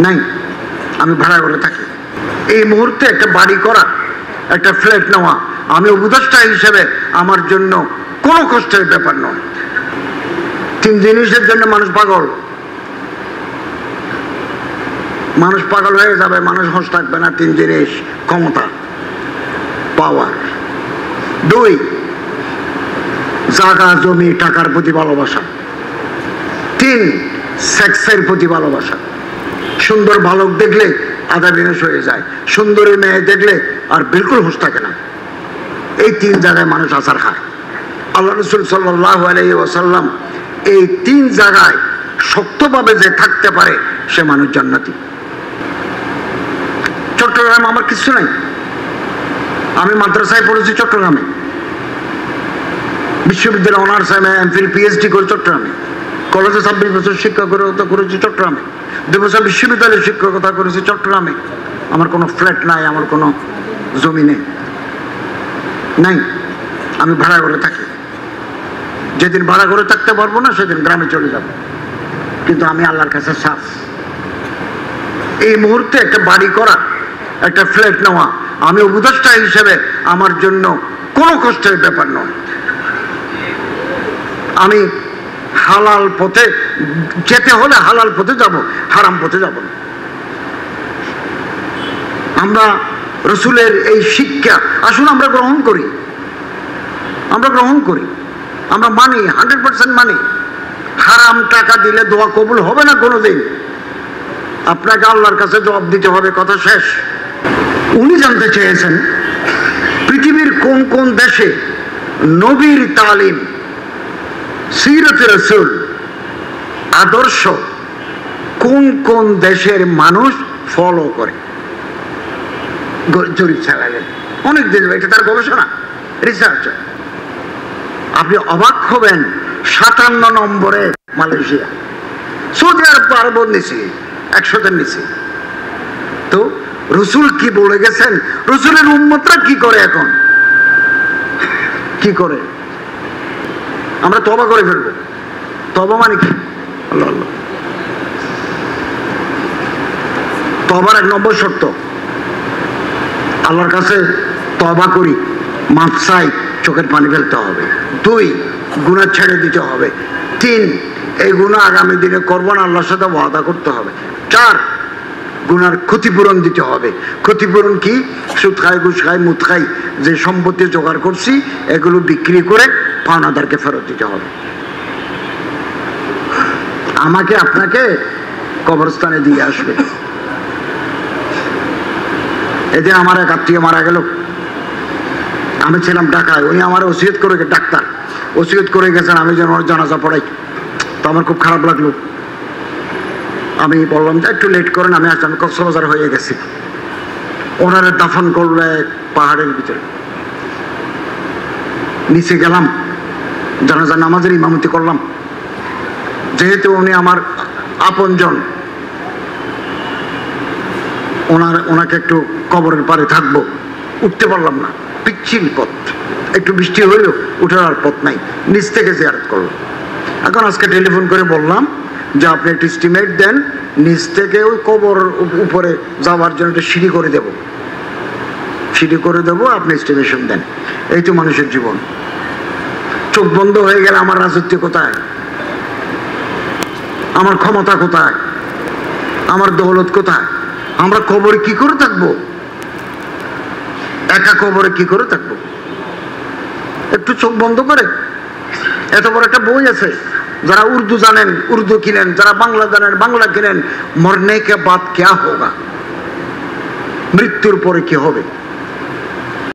নাই। আমি ভাড়া করে থাকি। এই মুহূর্তে একটা বাড়ি করা, একটা ফ্ল্যাট নেওয়া আমি উপদেষ্টা হিসেবে আমার জন্য কোনো কষ্টের ব্যাপার নয়। 3 জিনিসের জন্য মানুষ পাগল হয়ে যাবে, মানুষ হোশ থাকবে না। 3 জিনিস: ক্ষমতা, পাওয়ার; 2 জায়গা জমি টাকার প্রতি ভালোবাসা; 3 সেক্সের প্রতি ভালোবাসা। সুন্দর বালক দেখলে আধা বিনাশ হয়ে যায়, সুন্দরী মেয়ে দেখলে আর বিলকুল হুঁশ থাকে না। এই 3 জায়গায় মানুষ আছাড় খায়। আল্লাহ রাসূল সাল্লাল্লাহু আলাইহি ওয়াসাল্লাম এই 3 জায়গায় শক্তভাবে যে থাকতে পারে সে মানুষ জান্নাতি। চট্টগ্রাম আমার কিছু নাই। আমি মাদ্রাসায় পড়েছি চট্টগ্রামে, বিশ্ববিদ্যালয়ে অনার্স এমফিল পিএইচডি করে চট্টগ্রামে, কলেজে 26 বছর শিক্ষকতা করেছি চট্টগ্রামে, 2 বছর বিশ্ববিদ্যালয়ে শিক্ষকতা করেছি চট্টগ্রামে। আমার কোনো ফ্ল্যাট নাই, আমার কোনো জমি নেই, নাই। আমি ভাড়া করে থাকি। যেদিন ভাড়া করে থাকতে পারবো না সেদিন গ্রামে চলে যাব, কিন্তু আমি আল্লাহর কাছে সাফ। এই মুহূর্তে একটা বাড়ি করা, একটা ফ্ল্যাট নেওয়া আমি উপদেষ্টা হিসেবে আমার জন্য কোনো কষ্টের ব্যাপার নয়। আমি হালাল পথে যেতে হলে হালাল পথে যাব, হারাম পথে যাব না। আমরা রসুলের এই শিক্ষা আসুন আমরা গ্রহণ করি, আমরা মানি, 100% মানি। হারাম টাকা দিলে দোয়া কবুল হবে না কোনোদিন। আপনাকে আল্লাহর কাছে জবাব দিতে হবে, কথা শেষ। উনি জানতে চেয়েছেন পৃথিবীর কোন কোন দেশে নবীর তালিম, সিরাতে রাসূল, আদর্শ কোন কোন দেশের মানুষ ফলো করে। জরিপ চালালেন অনেক দিন, এটা তার গবেষণা, রিসার্চ। আপনি অবাক হবেন, 57 নম্বরে মালয়েশিয়া। সৌদি আরব নিচে, 100-এর নিচে। তো রসুল কি বলে গেছেন? রসুলের উম্মতরা কি করে এখন? কি করে? আমরা তওবা করে ফেলবো। তওবা মানে কি? আল্লাহ আল্লাহ। তওবার 1 নম্বর শর্ত, আল্লাহর কাছে তওবা করি, মাফ চাই, চোখের পানি ফেলতে হবে। 2 গুনাহ ছেড়ে দিতে হবে। 3 এই গুনাহ আগামী দিনে করবো না, আল্লাহর সাথে ওয়াদা করতে হবে। 4 গুনার ক্ষতিপূরণ দিতে হবে। ক্ষতিপূরণ কি? সুদ খাই, ঘুষ খাই, মুদ খাই, যে সম্পত্তি জোগাড় করছি এগুলো বিক্রি করে পাওনাদারকে ফেরত দিতে হবে। আমাকে আপনাকে কবরস্থানে দিয়ে আসবে। এতে আমার এক আত্মীয় মারা গেল, আমি ছিলাম ঢাকায়, উনি আমার ওসিয়ত করে, ডাক্তার ওসিয়ত করে গেছেন আমি যেন ওর জানাজা পড়াই। তো আমার খুব খারাপ লাগলো। আমি বললাম যে একটু লেট করেন, আমি আসলাম, কক্সবাজার হয়ে গেছি। ওনারে দাফন করলে পাহাড়ের ভিতরে, নিচে গেলাম, জানাজা নামাজের ইমামতি করলাম। যেহেতু উনি আমার আপনজন, ওনাকে একটু কবরের পারে থাকবো, উঠতে পারলাম না, পিচ্ছিল পথ, একটু বৃষ্টি হইলো, উঠার পথ নাই, নিচ থেকে জিয়ারত করলাম। এখন আজকে টেলিফোন করে বললাম যে আপনি একটু এস্টিমেট দেন, নিচ থেকে ওই কবর উপরে যাওয়ার জন্য একটা সিঁড়ি করে দেবো, আপনি এস্টিমেশন দেন। এই তো মানুষের জীবন। চোখ বন্ধ হয়ে গেলে আমার রাজত্ব কোথায়? আমার ক্ষমতা কোথায়? আমার দৌলত কোথায়? আমরা কবরে কি করে থাকবো? একা কবরে কি করে থাকবো? একটু চোখ বন্ধ করে। এত বড় একটা বই আছে, যারা উর্দু জানেন উর্দু কিনেন, যারা বাংলা জানেন বাংলা কিনেন। মরনে কে বাদ ক্যা হোগা, মৃত্যুর পরে কি হবে।